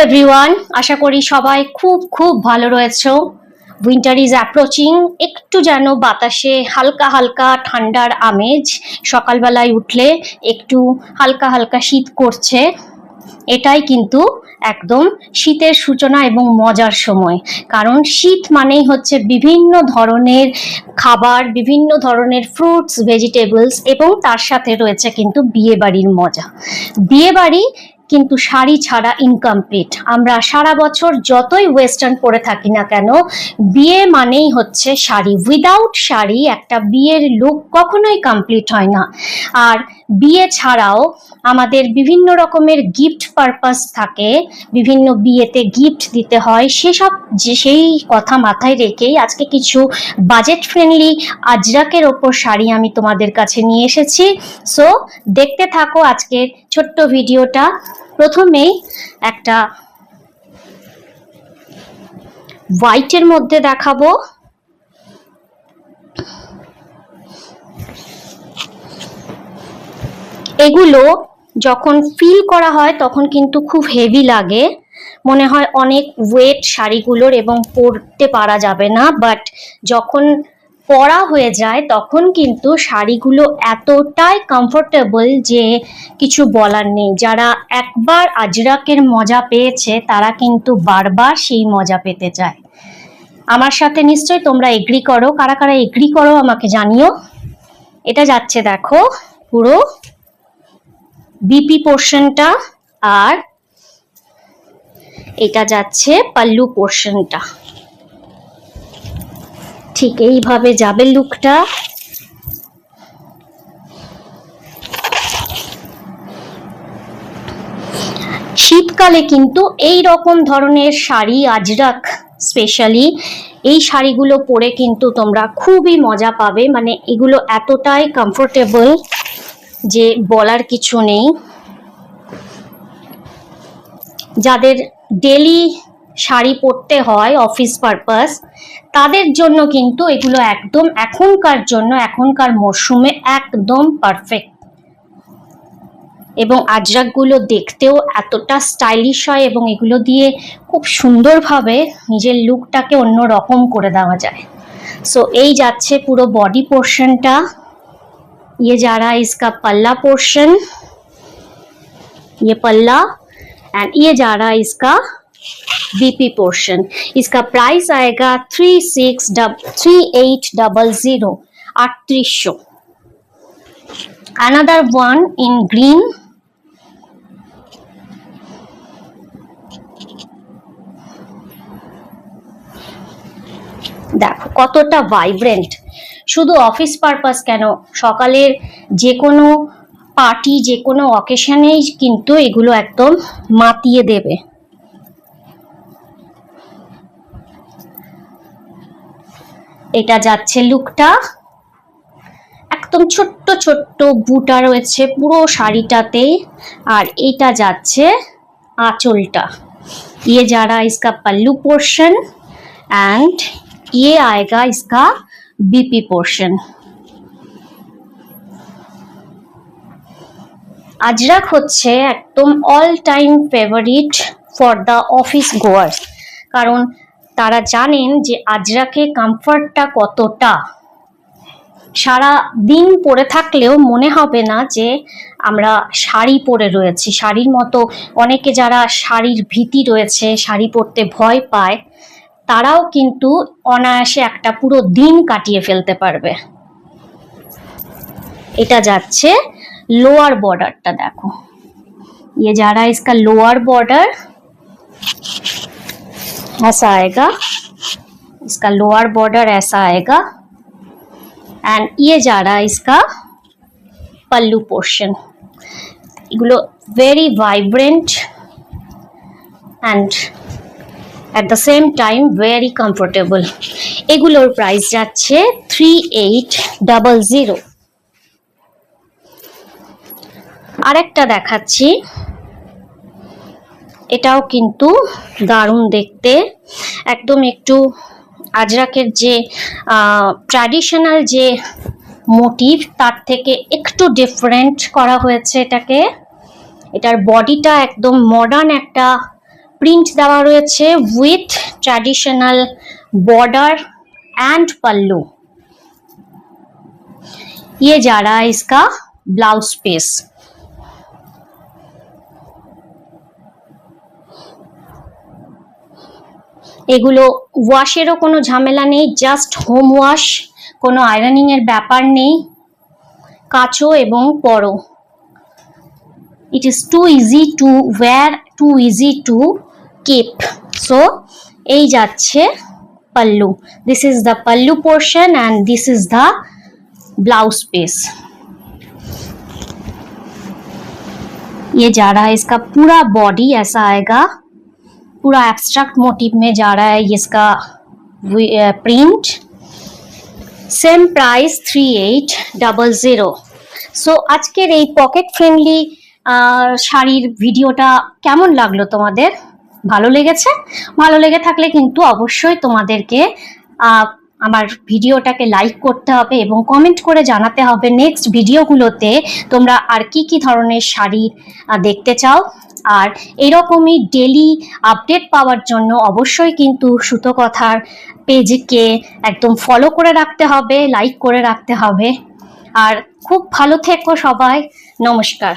Everyone, আশা করি সবাই খুব খুব ভালো রয়েছো। Winter is approaching. একটু যেন বাতাসে হালকা হালকা ঠান্ডার আমেজ, সকালবেলায় উঠলে একটু হালকা হালকা শীত করছে। এটাই কিন্তু একদম শীতের সূচনা এবং মজার সময়, কারণ শীত মানেই হচ্ছে বিভিন্ন ধরনের খাবার, বিভিন্ন ধরনের ফ্রুটস, ভেজিটেবলস, এবং তার সাথে রয়েছে কিন্তু বিয়ে বাড়ির মজা। বিয়ে বাড়ি কিন্তু শাড়ি ছাড়া ইনকমপ্লিট। আমরা সারা বছর যতই ওয়েস্টার্ন পরে থাকি না কেন, বিয়ে মানেই হচ্ছে শাড়ি। উইদাউট শাড়ি একটা বিয়ের লুক কখনোই কমপ্লিট হয় না। আর বিয়ে ছাড়াও আমাদের বিভিন্ন রকমের গিফট পারপাস থাকে, বিভিন্ন বিয়েতে গিফট দিতে হয়, সেই কথা মাথায় রেখেই আজকে কিছু বাজেট ফ্রেন্ডলি আজরাকের ওপর শাড়ি আমি তোমাদের কাছে নিয়ে এসেছি। সো দেখতে থাকো আজকের ছোট্ট ভিডিওটা। প্রথমেই একটা হোয়াইটের মধ্যে দেখাবো। এগুলো যখন ফিল করা হয় তখন কিন্তু খুব হেভি লাগে, মনে হয় অনেক ওয়েট শাড়িগুলোর এবং পরতে পারা যাবে না, বাট যখন পরা হয়ে যায় তখন কিন্তু শাড়িগুলো এতটাই কমফোর্টেবল যে কিছু বলার নেই। যারা একবার আজরাকের মজা পেয়েছে তারা কিন্তু বারবার সেই মজা পেতে চায়। আমার সাথে নিশ্চয়ই তোমরা এগ্রি করো। কারা কারা এগ্রি করো আমাকে জানিও। এটা যাচ্ছে দেখো পুরো বিপি পোর্শনটা, আর এটা যাচ্ছে পাল্লু পোর্শনটা। ঠিক এইভাবে যাবে লুকটা। শীতকালে কিন্তু এই রকম ধরনের শাড়ি, আজরাক স্পেশালি, এই শাড়িগুলো পরে কিন্তু তোমরা খুবই মজা পাবে। মানে এগুলো এতটাই কমফোর্টেবল যে বলার কিছু নেই। যাদের ডেলি শাড়ি পরতে হয় অফিস পারপাস, তাদের জন্য কিন্তু এগুলো একদম এখনকার জন্য, এখনকার মরশুমে একদম পারফেক্ট। এবং আজরাকগুলো দেখতেও এতটা স্টাইলিশ হয় এবং এগুলো দিয়ে খুব সুন্দরভাবে নিজের লুকটাকে অন্য রকম করে দেওয়া যায়। সো এই যাচ্ছে পুরো বডি পোর্শনটা। ये जा रहा है इसका पल्ला पोर्शन, ये पल्ला, एंड ये जा रहा है इसका बीपी पोर्शन। इसका प्राइस आएगा 3800 3800। Another one in green. দেখো কতটা ভাইব্রেন্ট। শুধু অফিস পারপাস কেন, সকালের যে কোনো পার্টি, যে কোনো অকেশনেই কিন্তু এগুলো একদম মাতিয়ে দেবে। এটা যাচ্ছে লুকটা। একদম ছোট্ট ছোট্ট বুটা রয়েছে পুরো শাড়িটাতে, আর এটা যাচ্ছে আঁচলটা। ये जा रहा है इसका पल्लू पोर्शन, एंड ये आएगा इसका बीपी पोर्शन। আজরাক হচ্ছে একদম all time favourite for the office গোয়ার, কারণ তারা জানেন যে আজরাকে কমফর্টটা কতটা। সারা দিন পরে থাকলেও মনে হবে না যে আমরা শাড়ি পরে রয়েছি। শাড়ির মতো অনেকে যারা শাড়ির ভীতি রয়েছে, শাড়ি পরতে ভয় পায়, তারাও কিন্তু অনায়াসে একটা পুরো দিন কাটিয়ে ফেলতে পারবে। এটা যাচ্ছে लोअर बॉर्डरটা देखो, ये जा रहा है इसका लोअर बॉर्डर, ऐसा आएगा इसका लोअर बॉर्डर, ऐसा आएगा, एंड ये जा रहा है इसका पल्लू पोर्शन। এগুলো very vibrant and at the same time very comfortable. এগুলোর প্রাইস যাচ্ছে 3800। আরেকটা দেখাচ্ছি, এটাও কিন্তু দারুণ দেখতে। একদম একটু আজরাকের যে ট্র্যাডিশনাল যে মোটিভ তার থেকে একটু ডিফারেন্ট করা হয়েছে এটাকে। এটার বডিটা একদম মডার্ন একটা प्रिंट देवा रयेछे विथ ट्रेडिशनल बॉर्डर एंड पल्लू। ये जा रहा है इसका ब्लाउज पीस। एगुलो ওয়াশেরও কোনো ঝামেলা নেই, জাস্ট হোম ওয়াশ, কোনো আয়রনিং এর ব্যাপার নেই, কাচো এবং পরো। It is too easy to wear, too easy to keep. So এই যাচ্ছে पल्लू। This is the pallu portion and this is the blouse piece। ये जा रहा है इसका पूरा बॉडी ऐसा आएगा, पूरा एब्स्ट्रैक्ट मोटिव में जा रहा है इसका प्रिंट। Same price 3800। सो আজকের এই পকেট ফ্রেন্ডলি শাড়ির ভিডিওটা কেমন লাগলো তোমাদের? ভালো লেগেছে? ভালো লেগে থাকলে কিন্তু অবশ্যই তোমাদেরকে আমার ভিডিওটাকে লাইক করতে হবে এবং কমেন্ট করে জানাতে হবে নেক্সট ভিডিওগুলোতে তোমরা আর কি কি ধরনের শাড়ি দেখতে চাও। আর এরকমই ডেলি আপডেট পাওয়ার জন্য অবশ্যই কিন্তু সুতো কথার পেজকে একদম ফলো করে রাখতে হবে, লাইক করে রাখতে হবে। আর খুব ভালো থেকো সবাই। নমস্কার।